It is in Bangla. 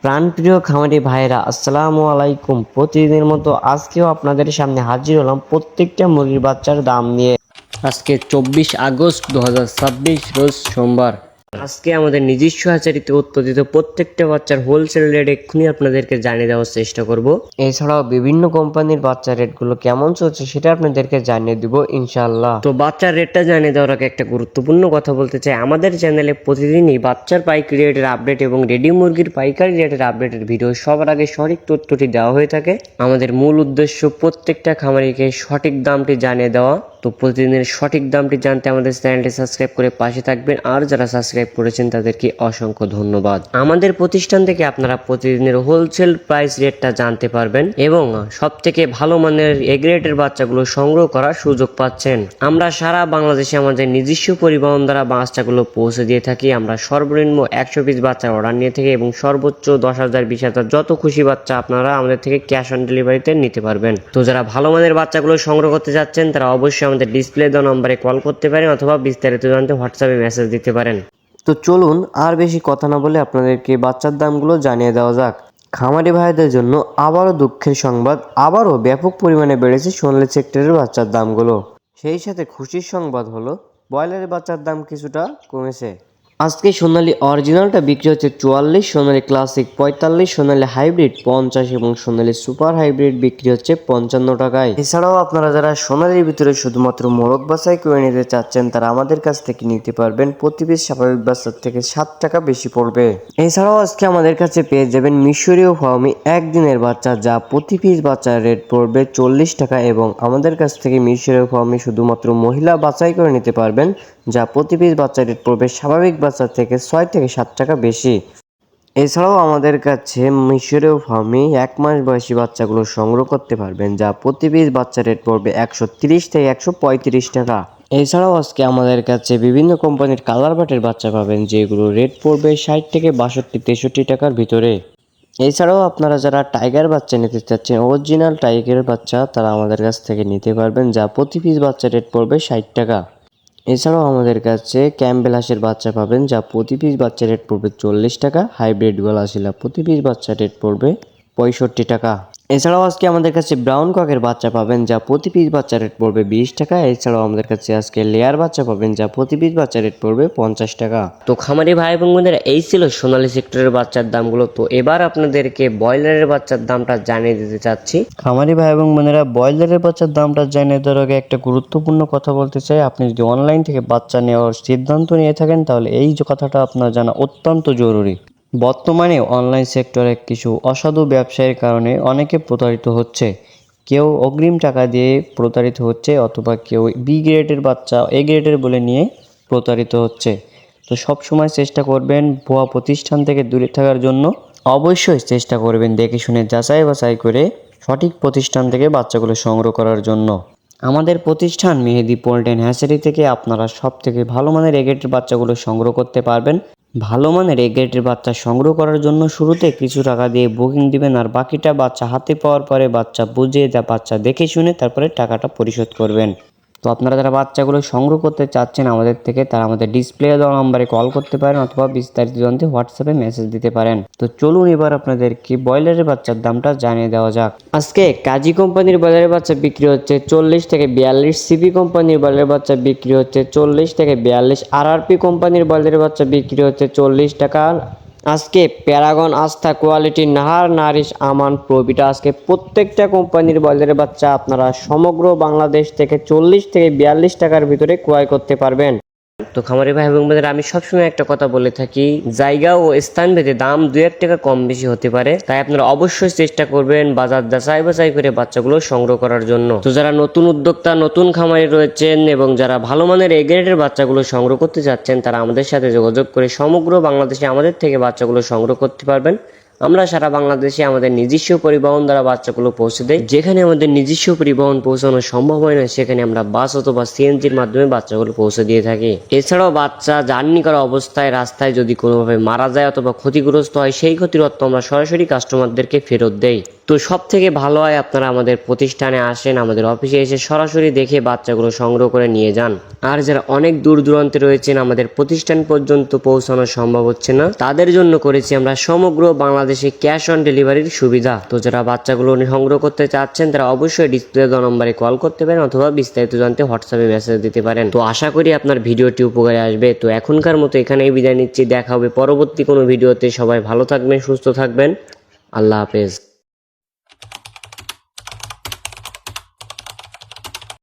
প্রাণপ্রিয় খামারি ভাইরা আসসালামু আলাইকুম। প্রতিদিনের মতো আজকেও আপনাদের সামনে হাজির হলাম প্রত্যেকটা মুরগির বাচ্চার দাম নিয়ে। আজকে 24 আগস্ট 2026 রোজ সোমবার। আজকে আমাদের নিজস্ব হ্যাচারিতে উৎপাদিত প্রত্যেকটা বাচ্চার হোলসেল রেট এক্ষুনি আপনাদেরকে জানিয়ে দেওয়ার চেষ্টা করব। এছাড়াও বিভিন্ন কোম্পানির বাচ্চার রেটগুলো কেমন চলছে সেটা আপনাদেরকে জানিয়ে দিব ইনশাআল্লাহ। তো বাচ্চার রেটটা জানিয়ে দেওয়ার আগে একটা গুরুত্বপূর্ণ কথা বলতে চাই, আমাদের চ্যানেলে প্রতিদিনই বাচ্চার পাইকারি রেটের আপডেট এবং রেডি মুরগির পাইকারি রেটের আপডেটের ভিডিও সবার আগে সঠিক তথ্যটি দেওয়া হয়ে থাকে। আমাদের মূল উদ্দেশ্য প্রত্যেকটা খামারিকে সঠিক দামটি জানিয়ে দেওয়া। তো প্রতিদিনের সঠিক দামটি জানতে আমাদের চ্যানেলটি সাবস্ক্রাইব করে পাশে থাকবেন, আর যারা সাবস্ক্রাইব করেছেন তাদেরকে অসংখ্য ধন্যবাদ। আমাদের প্রতিষ্ঠান থেকে আপনারা প্রতিদিনের হোলসেল প্রাইস রেটটা জানতে পারবেন এবং সব থেকে ভালো মানের এ গ্রেডের বাচ্চাগুলো সংগ্রহ করার সুযোগ পাচ্ছেন। আমরা সারা বাংলাদেশে আমাদের নিজস্ব পরিবহন দ্বারা বাচ্চাগুলো পৌঁছে দিয়ে থাকি। আমরা সর্বনিম্ন 100 পিস বাচ্চার অর্ডার নিয়ে থাকি এবং সর্বোচ্চ 10,000 20,000 যত খুশি বাচ্চা আপনারা আমাদের থেকে ক্যাশ অন ডেলিভারিতে নিতে পারবেন। তো যারা ভালো মানের বাচ্চাগুলো সংগ্রহ করতে যাচ্ছেন তারা অবশ্যই আমাদের ডিসপ্লে দেওয়া নম্বরে কল করতে পারেন অথবা বিস্তারিত জানতে হোয়াটসঅ্যাপে মেসেজ দিতে পারেন। তো চলুন আর বেশি কথা না বলে আপনাদেরকে বাচ্চার দামগুলো জানিয়ে দেওয়া যাক। খামারি ভাইদের জন্য আবারও দুঃখের সংবাদ, আবারও ব্যাপক পরিমাণে বেড়েছে সোনালী সেক্টরের বাচ্চার দামগুলো। সেই সাথে খুশির সংবাদ হলো ব্রয়লারের বাচ্চার দাম কিছুটা কমেছে। আজকে সোনালী অরিজিনালটা বিক্রি হচ্ছে 44, সোনালী ক্লাসিক 45, সোনালী হাইব্রিড 50 এবং সোনালী সুপার হাইব্রিড বিক্রি হচ্ছে 55 টাকায়। এছাড়াও আপনারা যারা সোনালীর ভিতরে শুধুমাত্র মোরগ বাছাই করে নিতে চাচ্ছেন তারা আমাদের কাছ থেকে নিতে পারবেন। প্রতি পিস স্বাভাবিক বাচ্চার থেকে 7 টাকা বেশি পড়বে। এছাড়াও আজকে আমাদের কাছে পেয়ে যাবেন মিশরীয় ফার্মি একদিনের বাচ্চা, যা প্রতি পিস বাচ্চার রেট পড়বে 40 টাকা এবং আমাদের কাছ থেকে মিশরীয় ফার্মি শুধুমাত্র মহিলা বাছাই করে নিতে পারবেন, যা প্রতি পিস বাচ্চার রেট পড়বে স্বাভাবিক বাচ্চা থেকে 6 থেকে 7 টাকা বেশি। এছাড়াও আমাদের কাছে মিশরীয় ফার্মে 1 মাস বয়সী বাচ্চাগুলো সংগ্রহ করতে পারবেন, যা প্রতি পিস বাচ্চা রেট পড়বে 130 থেকে 135 টাকা। এছাড়াও আজকে আমাদের কাছে বিভিন্ন কোম্পানির কালার বাটের বাচ্চা পাবেন, যেগুলো রেট পড়বে 60 থেকে 62 63 টাকার ভিতরে। এছাড়াও আপনারা যারা টাইগার বাচ্চা নিতে চাচ্ছেন, অরিজিনাল টাইগারের বাচ্চা, তারা আমাদের কাছ থেকে নিতে পারবেন, যা প্রতি পিস বাচ্চা রেট পড়বে 60 টাকা। এছাড়াও আমাদের কাছে ক্যাম্বেল হাঁসের বাচ্চা পাবেন, যা প্রতি পিস বাচ্চা রেট পড়বে 40 টাকা। হাইব্রিড গলা শিলা প্রতি পিস বাচ্চা রেট পড়বে 65 টাকা। এছাড়াও আজকে আমাদের কাছে ব্রাউন ককের বাচ্চা পাবেন, যা প্রতি পিস বাচ্চা রেট পড়বে 20 টাকা। এছাড়াও আমাদের কাছে আজকে লেয়ার বাচ্চা পাবেন, যা প্রতি পিস বাচ্চা রেট পড়বে 50 টাকা। তো খামারি ভাই এবং বোনেরা, এই ছিল সোনালী সেক্টরের বাচ্চার দামগুলো। তো এবার আপনাদেরকে ব্রয়লারের বাচ্চার দামটা জানিয়ে দিতে চাচ্ছি। খামারি ভাই এবং বোনেরা, ব্রয়লারের বাচ্চার দামটা জানিয়ে দেওয়ার আগে একটা গুরুত্বপূর্ণ কথা বলতে চাই। আপনি যদি অনলাইন থেকে বাচ্চা নেওয়ার সিদ্ধান্ত নিয়ে থাকেন তাহলে এই যে কথাটা আপনার জানা অত্যন্ত জরুরি। বর্তমানে অনলাইন সেক্টরে কিছু অসাধু ব্যবসায়ের কারণে অনেকে প্রতারিত হচ্ছে। কেউ অগ্রিম টাকা দিয়ে প্রতারিত হচ্ছে অথবা কেউ বি গ্রেডের বাচ্চা এ গ্রেডের বলে নিয়ে প্রতারিত হচ্ছে। তো সব সময় চেষ্টা করবেন ভুয়া প্রতিষ্ঠান থেকে দূরে থাকার জন্য। অবশ্যই চেষ্টা করবেন দেখে শুনে যাচাই বাছাই করে সঠিক প্রতিষ্ঠান থেকে বাচ্চাগুলো সংগ্রহ করার জন্য। আমাদের প্রতিষ্ঠান মেহেদি পোল্ট্রি অ্যান্ড হ্যাচারি থেকে আপনারা সব থেকে ভালো মানের এ গ্রেডের বাচ্চাগুলো সংগ্রহ করতে পারবেন। ভালো মানের এ গ্রেডের বাচ্চা সংগ্রহ করার জন্য শুরুতে কিছু টাকা দিয়ে বুকিং দিবেন, আর বাকিটা বাচ্চা হাতে পাওয়ার পরে বাচ্চা বুঝিয়ে বাচ্চা দেখে শুনে তারপরে টাকাটা পরিশোধ করবেন। তো আপনারা যারা বাচ্চাগুলো সংগ্রহ করতে চাচ্ছেন আমাদের থেকে, তারা আমাদের ডিসপ্লে দেওয়া নম্বরে কল করতে পারেন অথবা বিস্তারিত জানতে হোয়াটসঅ্যাপে মেসেজ দিতে পারেন। তো চলুন এবার আপনাদেরকে ব্রয়লারের বাচ্চার দামটা জানিয়ে দেওয়া যাক। আজকে কাজী কোম্পানির ব্রয়লারের বাচ্চা বিক্রি হচ্ছে 40 থেকে 42, সিপি কোম্পানির ব্রয়লারের বাচ্চা বিক্রি হচ্ছে 40 থেকে 42, আরআরপি কোম্পানির ব্রয়লারের বাচ্চা বিক্রি হচ্ছে 40 টাকা। আজকে প্যারাগন, আস্থা, কোয়ালিটি, নাহার, নারিশ, আমান, প্রবিটা, আজকে প্রত্যেকটা কোম্পানির ব্রয়লারের বাচ্চা আপনারা সমগ্র বাংলাদেশ থেকে 40 থেকে 42 টাকার ভিতরে ক্রয় করতে পারবেন। তো খামারি ভাই এবং বোনেরা, আমি সবসময় একটা কথা বলে থাকি, জায়গা ও স্থান ভেদে দাম 2-1 টাকা কম বেশি হতে পারে, তাই আপনারা অবশ্যই চেষ্টা করবেন বাজার যাচাই বাছাই করে বাচ্চাগুলো সংগ্রহ করার জন্য। তো যারা নতুন উদ্যোক্তা, নতুন খামারি রয়েছেন এবং যারা ভালো মানের এ গ্রেডের বাচ্চাগুলো সংগ্রহ করতে চাচ্ছেন, তারা আমাদের সাথে যোগাযোগ করে সমগ্র বাংলাদেশে আমাদের থেকে বাচ্চাগুলো সংগ্রহ করতে পারবেন। আমরা সারা বাংলাদেশে আমাদের নিজস্ব পরিবহন দ্বারা বাচ্চাগুলো পৌঁছে দেই। যেখানে আমাদের নিজস্ব পরিবহন পৌঁছানো সম্ভব হয় না, সেখানে আমরা বাস অথবা সিএনজির মাধ্যমে বাচ্চাগুলো পৌঁছে দিয়ে থাকি। এছাড়াও বাচ্চা জার্নি করা অবস্থায় রাস্তায় যদি কোনোভাবে মারা যায় অথবা ক্ষতিগ্রস্ত হয়, সেই ক্ষতির অর্থ আমরা সরাসরি কাস্টমারদেরকে ফেরত দেই। তো সব থেকে ভালো হয় আপনারা আমাদের প্রতিষ্ঠানে আসেন, আমাদের অফিসে এসে সরাসরি দেখে বাচ্চাগুলো সংগ্রহ করে নিয়ে যান। আর যারা অনেক দূর দূরান্তে রয়েছেন, আমাদের প্রতিষ্ঠান পর্যন্ত পৌঁছানো সম্ভব হচ্ছে না, তাদের জন্য করেছি আমরা সমগ্র বাংলাদেশে ক্যাশ অন ডেলিভারির সুবিধা। তো যারা বাচ্চাগুলো সংগ্রহ করতে চাচ্ছেন তারা অবশ্যই ডিসপ্লে দেওয়া নম্বরে কল করতে পারেন অথবা বিস্তারিত জানতে হোয়াটসঅ্যাপে মেসেজ দিতে পারেন। তো আশা করি আপনার ভিডিওটি উপকারে আসবে। তো এখনকার মতো এখানেই বিদায় নিচ্ছি, দেখা হবে পরবর্তী কোনো ভিডিওতে। সবাই ভালো থাকবেন, সুস্থ থাকবেন, আল্লাহ হাফেজ।